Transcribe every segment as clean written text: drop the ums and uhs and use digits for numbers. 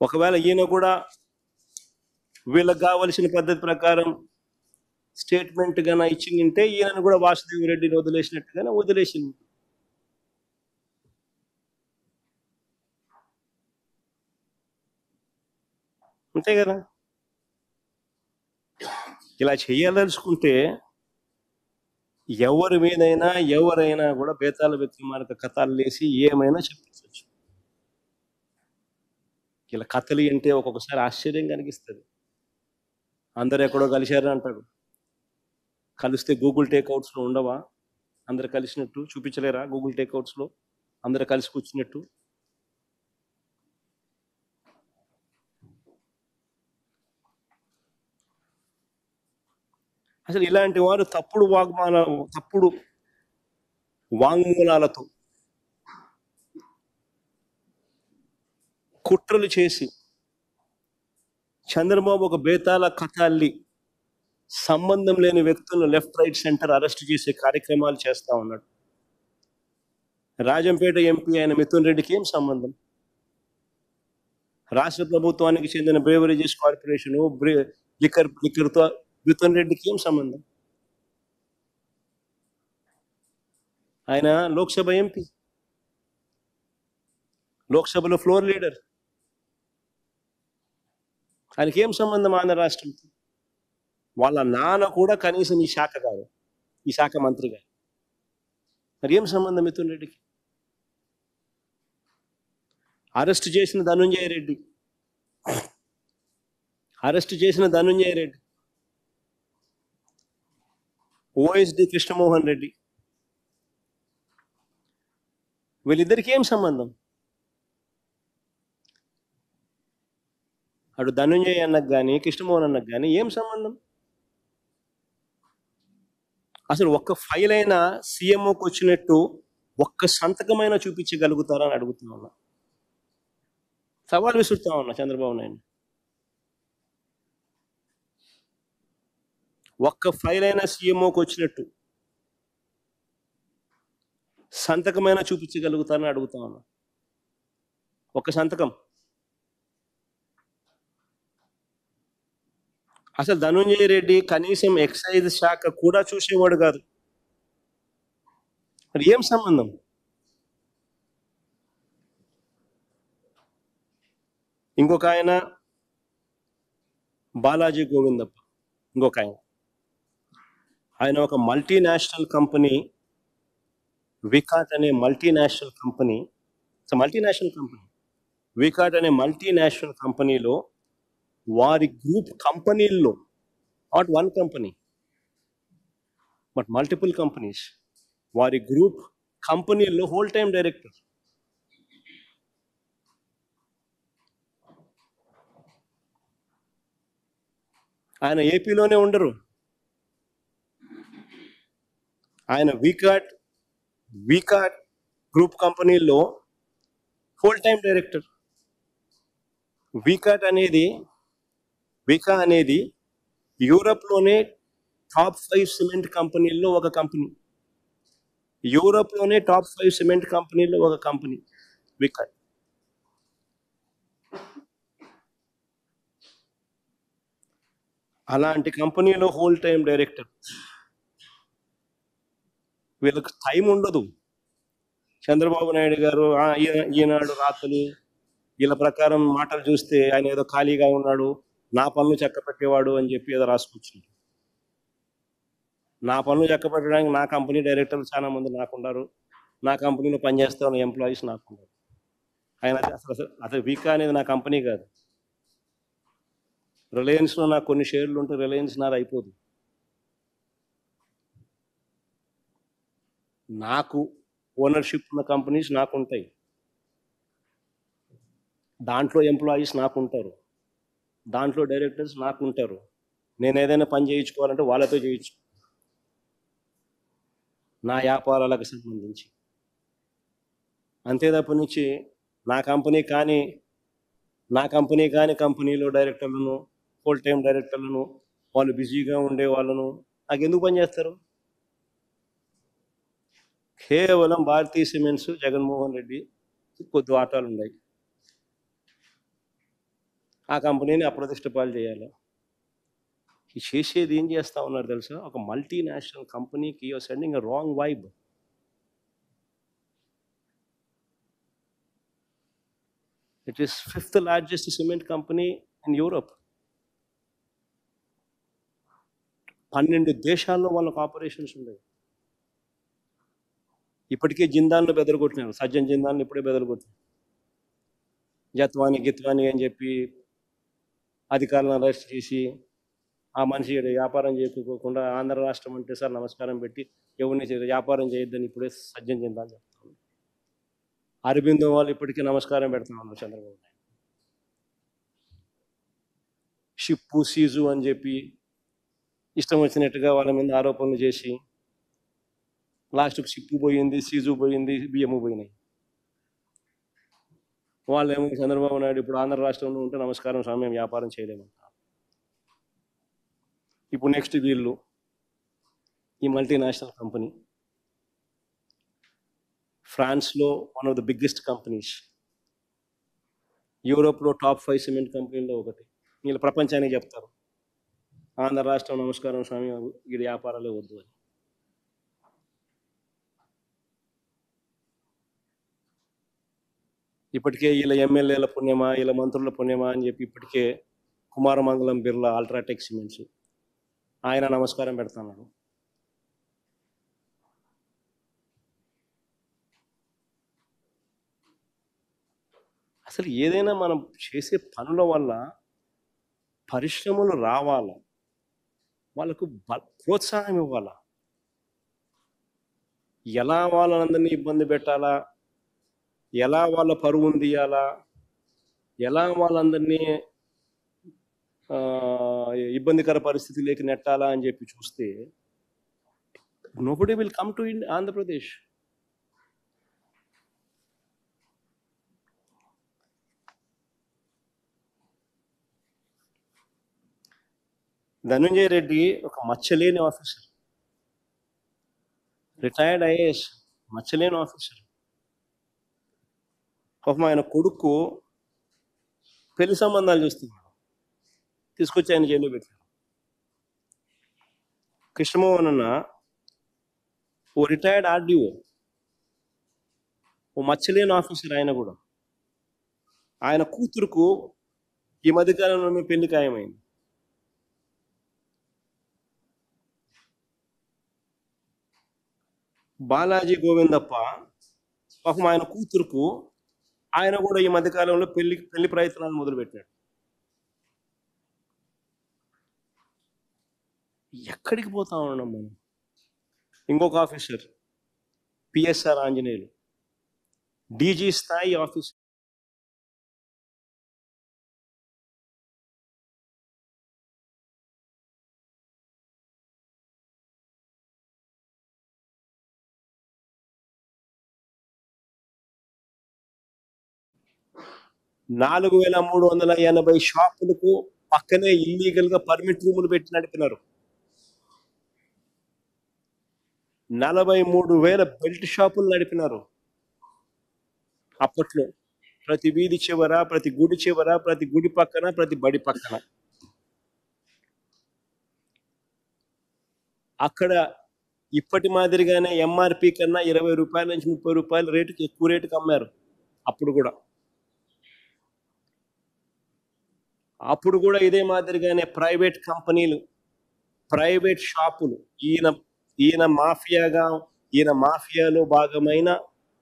ఒకవేళ ఈయన కూడా వీళ్ళకి కావలసిన పద్ధతి ప్రకారం స్టేట్మెంట్ గాన ఇచ్చిందంటే ఈయనను కూడా వాసుదేవ్ రెడ్డిని వదిలేసినట్టుగానే వదిలేసింది. అంతే కదా. ఇలా చేయాలనుకుంటే ఎవరి మీదైనా ఎవరైనా కూడా బేతాళ విక్రమార్క కథలు లేసి ఏమైనా చెప్పచ్చు. ఇలా కథలు అంటే ఒక్కొక్కసారి ఆశ్చర్యం కనిపిస్తుంది. అందరు ఎక్కడో కలిశారు అంటాడు. కలిస్తే గూగుల్ టేక్అవుట్స్లో ఉండవా? అందరు కలిసినట్టు చూపించలేరా? గూగుల్ టేక్అవుట్స్లో అందరు కలిసి కూర్చున్నట్టు. అసలు ఇలాంటి వారు తప్పుడు వాంగ్మూలాలతో కుట్రలు చేసి చంద్రబాబు ఒక బేతాళ కథ అల్లి సంబంధం లేని వ్యక్తులను లెఫ్ట్ రైట్ సెంటర్ అరెస్ట్ చేసే కార్యక్రమాలు చేస్తా ఉన్నాడు. రాజంపేట ఎంపీ అయిన మిథున్ రెడ్డికి ఏం సంబంధం? రాష్ట్ర ప్రభుత్వానికి చెందిన బ్రేవరేజెస్ కార్పొరేషన్ లిక్కర్తో మిథున్ రెడ్డికి ఏం సంబంధం? ఆయన లోక్సభ ఎంపీ, లోక్సభలో ఫ్లోర్ లీడర్. ఆయనకి ఏం సంబంధం ఆంధ్ర రాష్ట్రంతో? వాళ్ళ నాన్న కూడా కనీసం ఈ శాఖ కాదు, ఈ శాఖ మంత్రి కాదు. మరి ఏం సంబంధం మిథున్ రెడ్డికి? అరెస్ట్ చేసిన ధనుంజయ రెడ్డి, ఓఎస్డి కృష్ణమోహన్ రెడ్డి, వీళ్ళిద్దరికి ఏం సంబంధం? అటు ధనుంజయ్ అన్నకు కానీ కృష్ణమోహన్ అన్నకు కానీ ఏం సంబంధం? అసలు ఒక్క ఫైల్ అయినా సీఎంఓకి వచ్చినట్టు ఒక్క సంతకమైనా చూపించగలుగుతారా అని అడుగుతా ఉన్నా. సవాల్ విసురుతా ఉన్నా చంద్రబాబు నాయుడు. ఒక్క ఫైల్ అయినా సీఎంఓకి వచ్చినట్టు సంతకమైనా చూపించగలుగుతారని అడుగుతా ఉన్నా. ఒక్క సంతకం. అసలు ధనుంజయ రెడ్డి కనీసం ఎక్సైజ్ శాఖ కూడా చూసేవాడు కాదు. మరి ఏం సంబంధం? ఇంకొక ఆయన బాలాజీ గోవిందప్ప, ఇంకొక ఆయన ఒక మల్టీనేషనల్ కంపెనీ, వికాట్ అనే మల్టీనేషనల్ కంపెనీ, వికాట్ అనే మల్టీనేషనల్ కంపెనీలో వారి గ్రూప్ కంపెనీల్లో, not one company but multiple companies, వారి గ్రూప్ కంపెనీల్లో హోల్ టైం డైరెక్టర్. ఆయన ఏపీలోనే ఉండరు. ఆయన వికాట్ గ్రూప్ కంపెనీల్లో హోల్ టైం డైరెక్టర్. వికా అనేది యూరప్లోనే టాప్ 5 సిమెంట్ కంపెనీల్లో ఒక కంపెనీ. వికాట్. అలాంటి కంపెనీలో హోల్ టైం డైరెక్టర్. వీళ్ళకి టైం ఉండదు. చంద్రబాబు నాయుడు గారు ఈనాడు రాత్రులు వీళ్ళ ప్రకారం మాటలు చూస్తే ఆయన ఏదో ఖాళీగా ఉన్నాడు, నా పనులు చక్కపెట్టేవాడు అని చెప్పి ఏదో రాసుకొచ్చింది. నా పనులు చక్కపెట్టడానికి నా కంపెనీ డైరెక్టర్లు చాలా మంది నాకున్నారు, నా కంపెనీలో పనిచేస్తా ఉన్న ఎంప్లాయీస్ నాకున్నారు. ఆయన అసలు వికా అనేది నా కంపెనీ కాదు. రిలయన్స్లో నాకు కొన్ని షేర్లు ఉంటే రిలయన్స్ నాది అయిపోదు. నాకు ఓనర్షిప్ ఉన్న కంపెనీస్ నాకు ఉంటాయి, దాంట్లో ఎంప్లాయీస్ నాకు ఉంటారు, దాంట్లో డైరెక్టర్స్ నాకు ఉంటారు. నేను ఏదైనా పని చేయించుకోవాలంటే వాళ్ళతో చేయించు, నా వ్యాపారాలకు సంబంధించి. అంతే తప్ప నుంచి నా కంపెనీ కానీ కంపెనీలో డైరెక్టర్లను, ఫుల్ టైం డైరెక్టర్లను, వాళ్ళు బిజీగా ఉండే వాళ్ళను నాకు ఎందుకు పనిచేస్తారు? కేవలం భారతీయ సిమెంట్స్, జగన్మోహన్ రెడ్డి కొద్ది ఆటాలు ఉన్నాయి. ఆ కంపెనీని అప్రతిష్ట పాలు చేయాలి. ఈ చేసేది ఏం చేస్తా ఉన్నారు తెలుసా? ఒక మల్టీనేషనల్ కంపెనీకి you're sending a wrong vibe. It is 5th largest cement company in Europe. 12 దేశాల్లో వాళ్ళకి ఆపరేషన్స్ ఉన్నాయి. ఇప్పటికే జిందాన్లు బెదరగొట్టినారు. సజ్జన్ జిందాన్లు ఇప్పుడే బెదరగొట్టినారు. జత్వాని గిత్వాని అని చెప్పి అధికారులను అరెస్ట్ చేసి ఆ మనిషి వ్యాపారం చేయకోకుండా ఆంధ్ర రాష్ట్రం అంటే సార్ నమస్కారం పెట్టి ఎవరిని వ్యాపారం చేయొద్దని ఇప్పుడే సజ్జన్ జిందాన్ చెప్తాను. అరబిందో వాళ్ళు ఇప్పటికీ నమస్కారం పెడతా ఉన్నారు చంద్రబాబు నాయుడు. షిప్పు సీజు అని చెప్పి ఇష్టం వచ్చినట్టుగా వాళ్ళ మీద ఆరోపణలు చేసి లాస్ట్కి షిప్పు పోయింది, సీజు పోయింది, బియ్యము పోయినాయి. వాళ్ళేమో చంద్రబాబు నాయుడు ఇప్పుడు ఆంధ్ర రాష్ట్రంలో ఉంటే నమస్కారం స్వామి వ్యాపారం చేయలేమంటారు. ఇప్పుడు నెక్స్ట్ వీళ్ళు ఈ మల్టీనేషనల్ కంపెనీ ఫ్రాన్స్లో one of the biggest companies, యూరోప్లో టాప్ 5 సిమెంట్ కంపెనీల్లో ఒకటి. వీళ్ళు ప్రపంచానికి చెప్తారు ఆంధ్ర రాష్ట్రం నమస్కారం స్వామి వీడి వ్యాపారాలే వద్దు అని. ఇప్పటికే వీళ్ళ ఎమ్మెల్యేల పుణ్యమా వీళ్ళ మంత్రుల పుణ్యమా అని చెప్పి ఇప్పటికే కుమారమంగళం బిర్లా అల్ట్రాటెక్ సిమెంట్స్ ఆయన నమస్కారం పెడుతున్నాడు. అసలు ఏదైనా మనం చేసే పనుల వల్ల పరిశ్రమలు రావాలా, వాళ్ళకు ప్రోత్సాహం ఇవ్వాలా, ఎలా వాళ్ళందరినీ ఇబ్బంది పెట్టాలా, ఎలా వాళ్ళ పరువును తీయాలా, ఎలా వాళ్ళందరినీ ఇబ్బందికర పరిస్థితిలోకి నెట్టాలా అని చెప్పి చూస్తే nobody will come to Andhra Pradesh. Dhananjaya Reddy ఒక మచ్చలేని ఆఫీసర్, రిటైర్డ్ ఐఏఎస్, మచ్చలేని ఆఫీసర్. పాపం ఆయన కొడుకు పెళ్లి సంబంధాలు చూస్తున్నాడు, తీసుకొచ్చి ఆయన జైల్లో పెట్టాడు. కృష్ణమోహన్ అన్న ఓ రిటైర్డ్ ఆర్డీఓ, ఓ మచ్చలేని ఆఫీసర్. ఆయన కూడా ఆయన కూతురుకు ఈ మధ్యకాలంలో పెళ్లి ఖాయమైంది. బాలాజీ గోవిందప్ప పాపం ఆయన కూతురుకు ఆయన కూడా ఈ మధ్యకాలంలో పెళ్లి ప్రయత్నాలు మొదలుపెట్టాడు. ఎక్కడికి పోతా ఉన్నాం మనం? ఇంకొక ఆఫీసర్ పిఎస్ఆర్ ఆంజనేయులు, డీజీ స్థాయి ఆఫీసర్. $4,380 షాపులకు పక్కనే ఇల్లీగల్ గా పర్మిట్ రూములు పెట్టి నడిపినారు. 43,000 బెల్ట్ షాపులు నడిపినారు. అప్పట్లో ప్రతి వీధి చివర, ప్రతి గుడి చివర, ప్రతి గుడి పక్కన, ప్రతి బడి పక్కన. అక్కడ ఇప్పటి మాదిరిగానే ఎంఆర్పి కన్నా 20 రూపాయల నుంచి 30 రూపాయల రేటుకి ఎక్కువ రేటుకి అమ్మారు. అప్పుడు కూడా ఇదే మాదిరిగానే ప్రైవేట్ కంపెనీలు, ప్రైవేట్ షాపులు, ఈయన మాఫియాలో భాగమైన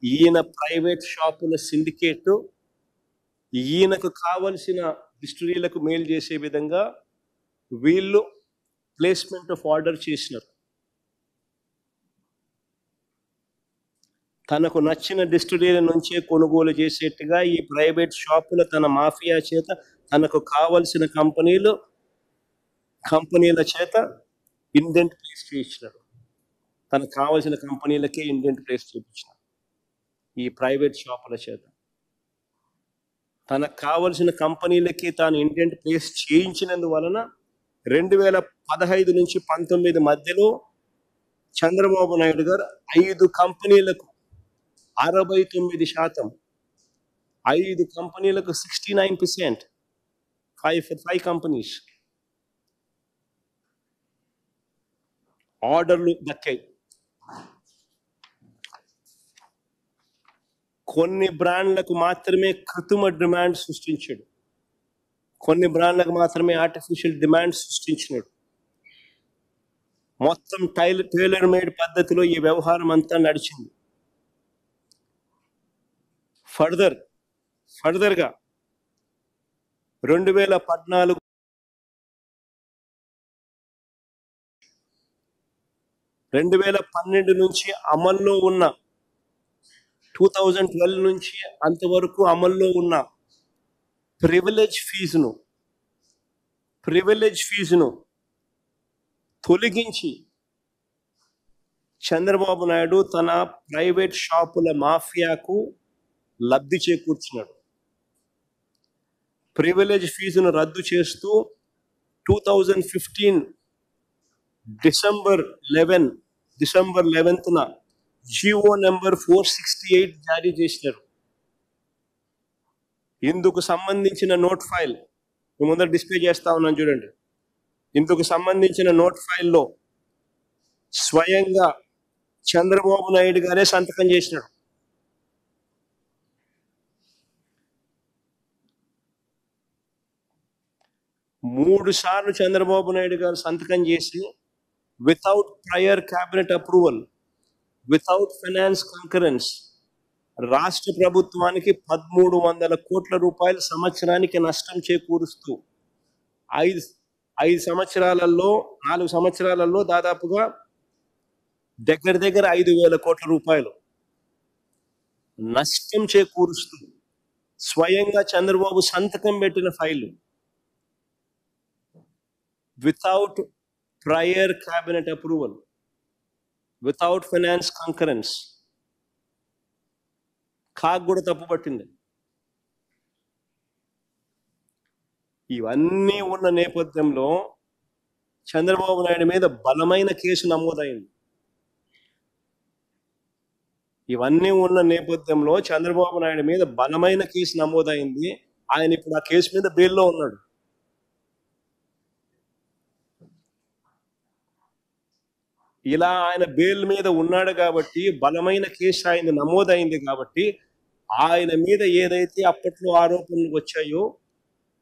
ఈయన ప్రైవేట్ షాపుల సిండికేట్ ఈయనకు కావలసిన డిస్ట్రిక్టులకు మేలు చేసే విధంగా వీళ్ళు ప్లేస్మెంట్ ఆఫ్ ఆర్డర్ చేసినారు. తనకు నచ్చిన డిస్ట్రిక్టుల నుంచే కొనుగోలు చేసేట్టుగా ఈ ప్రైవేట్ షాపుల తన మాఫియా చేత తనకు కావలసిన కంపెనీల చేత ఇండెంట్ ప్లేస్ చేయించినారు. తనకు కావలసిన కంపెనీలకే ఇండెంట్ ప్లేస్ చేయించినారు. ఈ ప్రైవేట్ షాపుల చేత తనకు కావలసిన కంపెనీలకి తాను ఇండెంట్ ప్లేస్ చేయించినందువలన 2015 నుంచి 19 మధ్యలో చంద్రబాబు నాయుడు గారు 5 కంపెనీలకు 69%, 5 కంపెనీలకు 69%, ఫైవ్ కంపెనీస్ ఆర్డర్లు దక్కాయి. కొన్ని బ్రాండ్లకు మాత్రమే కృత్రిమ డిమాండ్ సృష్టించాడు, కొన్ని బ్రాండ్లకు మాత్రమే ఆర్టిఫిషియల్ డిమాండ్ సృష్టించినాడు. మొత్తం టైలర్ మేడ్ పద్ధతిలో ఈ వ్యవహారం అంతా నడిచింది. ఫర్దర్గా 2014 2012 నుంచి అమల్లో ఉన్న 2012 నుంచి అంతవరకు అమల్లో ఉన్న ప్రివిలేజ్ ఫీజును తొలగించి చంద్రబాబు నాయుడు తన ప్రైవేట్ షాపుల మాఫియాకు లబ్ధి చేకూర్చున్నాడు. ప్రివిలేజ్ ఫీజును రద్దు చేస్తూ 2015 డిసెంబర్ 11న జిఓ నెంబర్ 468 జారీ చేసినారు. ఇందుకు సంబంధించిన నోట్ ఫైల్ ముందర డిస్ప్లే చేస్తా ఉన్నాను చూడండి. ఇందుకు సంబంధించిన నోట్ ఫైల్లో స్వయంగా చంద్రబాబు నాయుడు గారే సంతకం చేసినాడు. మూడు సార్లు చంద్రబాబు నాయుడు గారు సంతకం చేసి without prior cabinet approval, without finance concurrence రాష్ట్ర ప్రభుత్వానికి 1300 కోట్ల రూపాయలు సంవత్సరానికి నష్టం చేకూరుస్తూ 4 సంవత్సరాలలో దాదాపుగా దగ్గర 5,000 కోట్ల రూపాయలు నష్టం చేకూరుస్తూ స్వయంగా చంద్రబాబు సంతకం పెట్టిన file without prior cabinet approval, without finance concurrence CAG కూడా తప్పుపట్టింది. ఇవన్నీ ఉన్న నేపథ్యంలో చంద్రబాబు నాయుడు మీద బలమైన కేసు నమోదైంది. ఆయన ఇప్పుడు ఆ కేసు మీద బెయిల్లో ఉన్నాడు. ఇలా ఆయన బెయిల్ మీద ఉన్నాడు కాబట్టి, బలమైన కేసు ఆయన నమోదైంది కాబట్టి, ఆయన మీద ఏదైతే అప్పట్లో ఆరోపణలు వచ్చాయో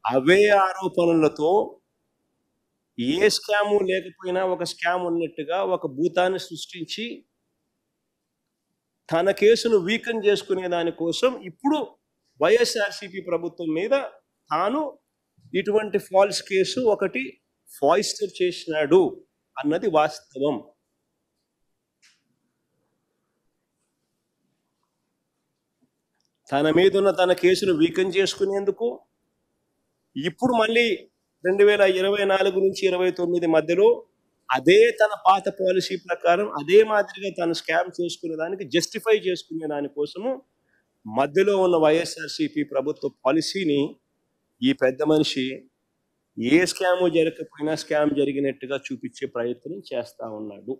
అవే ఆరోపణలతో ఏ స్కాము లేకపోయినా ఒక స్కామ్ ఉన్నట్టుగా ఒక భూతాన్ని సృష్టించి తన కేసును వీకన్ చేసుకునే దానికోసం ఇప్పుడు వైఎస్ఆర్సీపీ ప్రభుత్వం మీద తాను ఇటువంటి ఫాల్స్ కేసు ఒకటి ఫాయిస్టర్ చేసినాడు అన్నది వాస్తవం. తన మీద ఉన్న తన కేసును వీకన్ చేసుకునేందుకు ఇప్పుడు మళ్ళీ 2024 నుంచి 29 మధ్యలో అదే తన పాత పాలసీ ప్రకారం అదే మాదిరిగా తను స్కామ్ చేసుకునే దానికి జస్టిఫై చేసుకునే దానికోసము మధ్యలో ఉన్న వైఎస్ఆర్సీపీ ప్రభుత్వ పాలసీని ఈ పెద్ద మనిషి ఏ స్కాము జరగకపోయినా స్కామ్ జరిగినట్టుగా చూపించే ప్రయత్నం చేస్తా ఉన్నాడు.